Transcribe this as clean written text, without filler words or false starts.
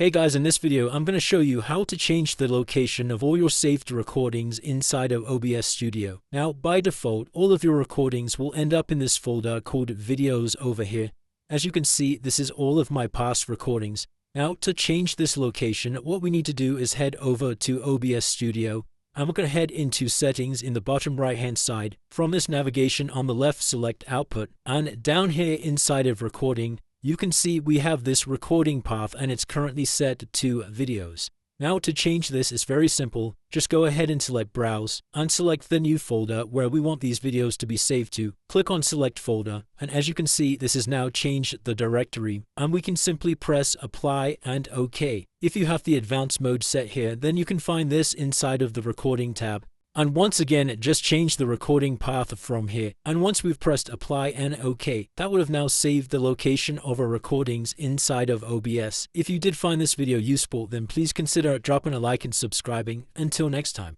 Hey guys, in this video I'm going to show you how to change the location of all your saved recordings inside of OBS Studio. Now by default, all of your recordings will end up in this folder called Videos over here. As you can see, this is all of my past recordings. Now to change this location, what we need to do is head over to OBS Studio. And we're going to head into Settings in the bottom right hand side. From this navigation on the left, select Output, and down here inside of Recording, you can see we have this recording path and it's currently set to videos. Now to change this is very simple. Just go ahead and select Browse and select the new folder where we want these videos to be saved to. Click on Select Folder, and as you can see, this has now changed the directory, and we can simply press Apply and OK. If you have the advanced mode set here, then you can find this inside of the Recording tab. And once again, just change the recording path from here. And once we've pressed Apply and OK, that would have now saved the location of our recordings inside of OBS. If you did find this video useful, then please consider dropping a like and subscribing. Until next time.